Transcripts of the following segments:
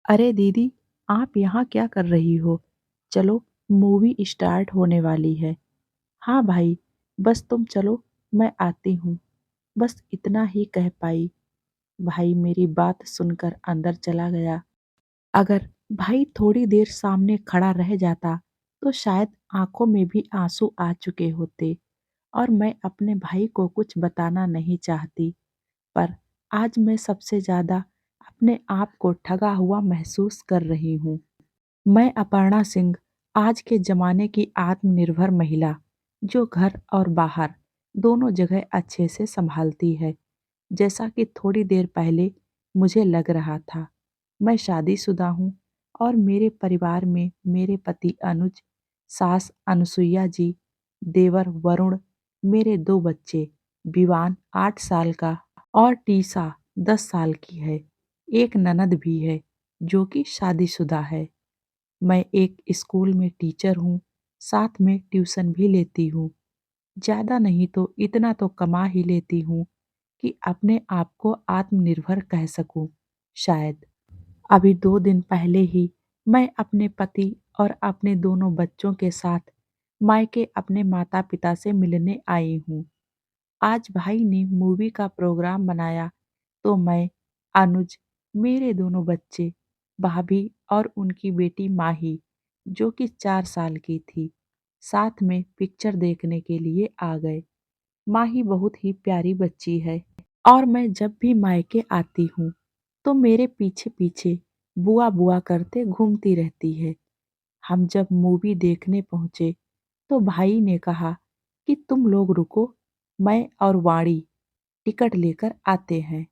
अरे दीदी, आप यहाँ क्या कर रही हो? चलो, मूवी स्टार्ट होने वाली है। हाँ भाई, बस तुम चलो, मैं आती हूँ। बस इतना ही कह पाई। भाई मेरी बात सुनकर अंदर चला गया। अगर भाई थोड़ी देर सामने खड़ा रह जाता, तो शायद आंखों में भी आंसू आ चुके होते और मैं अपने भाई को कुछ बताना नहीं चाहती। पर आज मैं सबसे ज़्यादा अपने आप को ठगा हुआ महसूस कर रही हूँ। मैं अपर्णा सिंह, आज के ज़माने की आत्मनिर्भर महिला, जो घर और बाहर दोनों जगह अच्छे से संभालती है। जैसा कि थोड़ी देर पहले मुझे लग रहा था। मैं शादीशुदा हूँ और मेरे परिवार में मेरे पति अनुज, सास अनसुईया जी, देवर वरुण, मेरे 2 बच्चे, विवान 8 साल का और टीसा 10 साल की है। एक ननद भी है, जो कि शादीशुदा है। मैं एक स्कूल में टीचर हूँ, साथ में ट्यूशन भी लेती हूँ। ज़्यादा नहीं तो इतना तो कमा ही लेती हूँ कि अपने आप को आत्मनिर्भर कह सकूँ, शायद। अभी 2 दिन पहले ही मैं अपने पति और अपने दोनों बच्चों के साथ मायके अपने माता-पिता से मिलने आई हूँ। आज भाई ने मूवी का प्रोग्राम बनाया, तो मैं, अनुज, मेरे दोनों बच्चे, भाभी और उनकी बेटी माही, जो कि 4 साल की थी, साथ में पिक्चर देखने के लिए आ गए। माही बहुत ही प्यारी बच्ची है और मैं जब भी मायके आती हूँ, तो मेरे पीछे पीछे बुआ बुआ करते घूमती रहती है। हम जब मूवी देखने पहुँचे, तो भाई ने कहा कि तुम लोग रुको, मैं और वाणी टिकट लेकर आते हैं।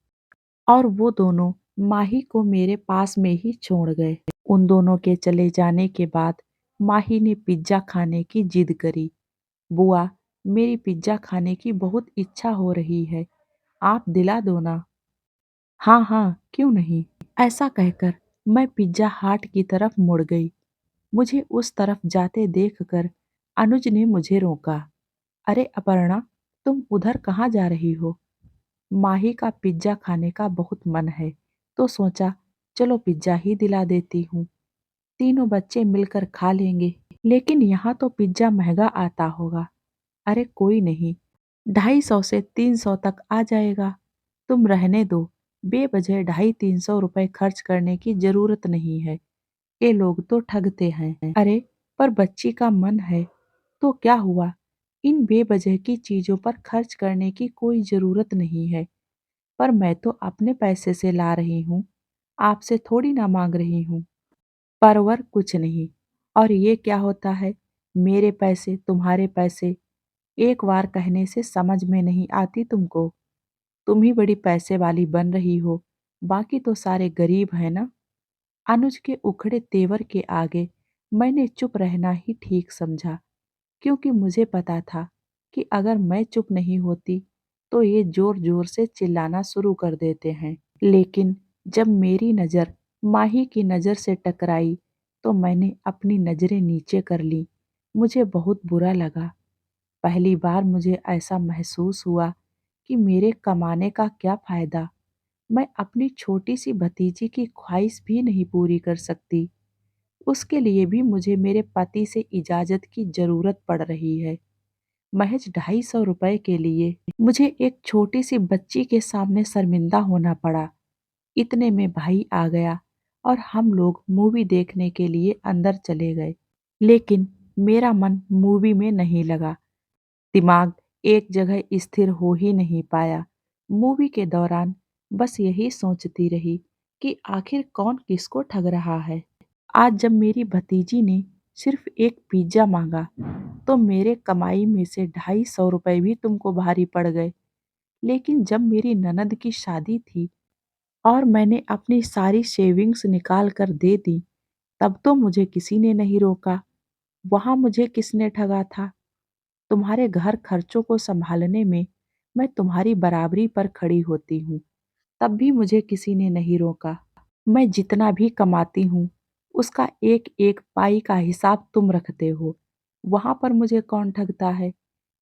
और वो दोनों माही को मेरे पास में ही छोड़ गए। उन दोनों के चले जाने के बाद माही ने पिज्ज़ा खाने की जिद करी। बुआ, मेरी पिज्ज़ा खाने की बहुत इच्छा हो रही है, आप दिला दो ना। हाँ हाँ, क्यों नहीं। ऐसा कहकर मैं पिज्ज़ा हाट की तरफ मुड़ गई। मुझे उस तरफ जाते देखकर अनुज ने मुझे रोका। अरे अपर्णा, तुम उधर कहाँ जा रही हो? माही का पिज्ज़ा खाने का बहुत मन है, तो सोचा चलो पिज्ज़ा ही दिला देती हूँ। तीनों बच्चे मिलकर खा लेंगे। लेकिन यहाँ तो पिज्ज़ा महंगा आता होगा। अरे कोई नहीं, 250 से 300 तक आ जाएगा। तुम रहने दो, बेवजह 250-300 रुपए खर्च करने की जरूरत नहीं है। ये लोग तो ठगते हैं। अरे पर बच्ची का मन है तो क्या हुआ? इन बेवजह की चीजों पर खर्च करने की कोई जरूरत नहीं है। पर मैं तो अपने पैसे से ला रही हूँ, आपसे थोड़ी ना मांग रही हूँ। परवर कुछ नहीं। और ये क्या होता है? मेरे पैसे तुम्हारे पैसे, एक बार कहने से समझ में नहीं आती तुमको? तुम ही बड़ी पैसे वाली बन रही हो, बाकी तो सारे गरीब हैं ना। अनुज के उखड़े तेवर के आगे मैंने चुप रहना ही ठीक समझा, क्योंकि मुझे पता था कि अगर मैं चुप नहीं होती तो ये जोर जोर से चिल्लाना शुरू कर देते हैं। लेकिन जब मेरी नज़र माही की नज़र से टकराई, तो मैंने अपनी नज़रें नीचे कर ली। मुझे बहुत बुरा लगा। पहली बार मुझे ऐसा महसूस हुआ कि मेरे कमाने का क्या फ़ायदा। मैं अपनी छोटी सी भतीजी की ख्वाहिश भी नहीं पूरी कर सकती। उसके लिए भी मुझे मेरे पति से इजाज़त की ज़रूरत पड़ रही है। महज 250 रुपए के लिए मुझे एक छोटी सी बच्ची के सामने शर्मिंदा होना पड़ा। इतने में भाई आ गया और हम लोग मूवी देखने के लिए अंदर चले गए। लेकिन मेरा मन मूवी में नहीं लगा। दिमाग एक जगह स्थिर हो ही नहीं पाया। मूवी के दौरान बस यही सोचती रही कि आखिर कौन किसको ठग रहा है। आज जब मेरी भतीजी ने सिर्फ एक पिज्ज़ा मांगा, तो मेरे कमाई में से 250 रुपए भी तुमको भारी पड़ गए। लेकिन जब मेरी ननद की शादी थी और मैंने अपनी सारी सेविंग्स निकाल कर दे दी, तब तो मुझे किसी ने नहीं रोका। वहाँ मुझे किसने ठगा था? तुम्हारे घर खर्चों को संभालने में मैं तुम्हारी बराबरी पर खड़ी होती हूँ, तब भी मुझे किसी ने नहीं रोका। मैं जितना भी कमाती हूँ, उसका एक एक पाई का हिसाब तुम रखते हो। वहाँ पर मुझे कौन ठगता है?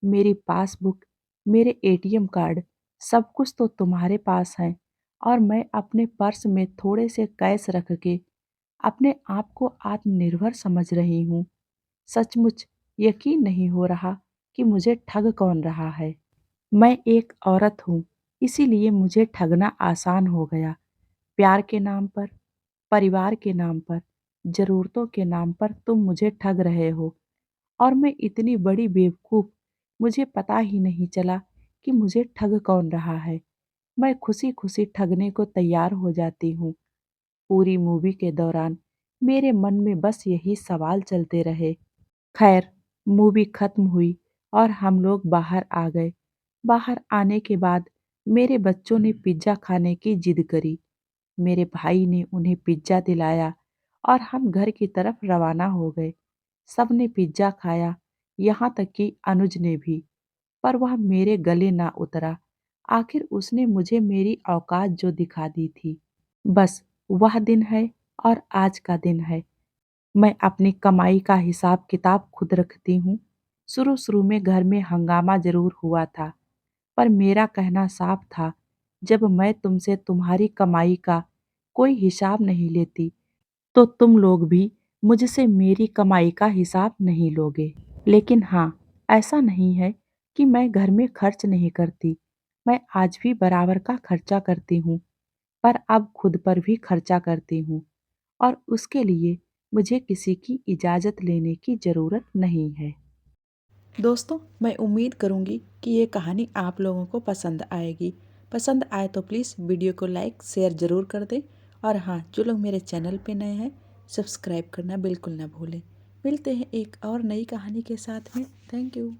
मेरी पासबुक, मेरे एटीएम कार्ड, सब कुछ तो तुम्हारे पास है और मैं अपने पर्स में थोड़े से कैश रख के अपने आप को आत्मनिर्भर समझ रही हूँ। सचमुच यकीन नहीं हो रहा कि मुझे ठग कौन रहा है। मैं एक औरत हूँ, इसीलिए मुझे ठगना आसान हो गया। प्यार के नाम पर, परिवार के नाम पर, ज़रूरतों के नाम पर तुम मुझे ठग रहे हो और मैं इतनी बड़ी बेवकूफ़, मुझे पता ही नहीं चला कि मुझे ठग कौन रहा है। मैं खुशी-खुशी ठगने को तैयार हो जाती हूँ। पूरी मूवी के दौरान मेरे मन में बस यही सवाल चलते रहे। खैर, मूवी खत्म हुई और हम लोग बाहर आ गए। बाहर आने के बाद मेरे बच्चों ने पिज़्ज़ा खाने की जिद करी। मेरे भाई ने उन्हें पिज़्ज़ा दिलाया और हम घर की तरफ रवाना हो गए। सबने पिज़्ज़ा खाया, यहाँ तक कि अनुज ने भी, पर वह मेरे गले ना उतरा। आखिर उसने मुझे मेरी औकात जो दिखा दी थी। बस वह दिन है और आज का दिन है। मैं अपनी कमाई का हिसाब किताब खुद रखती हूँ। शुरू-शुरू में घर में हंगामा ज़रूर हुआ था, पर मेरा कहना साफ था, जब मैं तुमसे तुम्हारी कमाई का कोई हिसाब नहीं लेती, तो तुम लोग भी मुझसे मेरी कमाई का हिसाब नहीं लोगे। लेकिन हाँ, ऐसा नहीं है कि मैं घर में खर्च नहीं करती। मैं आज भी बराबर का खर्चा करती हूँ, पर अब खुद पर भी खर्चा करती हूँ और उसके लिए मुझे किसी की इजाज़त लेने की ज़रूरत नहीं है। दोस्तों, मैं उम्मीद करूँगी कि ये कहानी आप लोगों को पसंद आएगी। पसंद आए तो प्लीज़ वीडियो को लाइक, शेयर ज़रूर कर दें और हाँ, जो लोग मेरे चैनल पे नए हैं, सब्सक्राइब करना बिल्कुल ना भूलें। मिलते हैं एक और नई कहानी के साथ में। Thank you.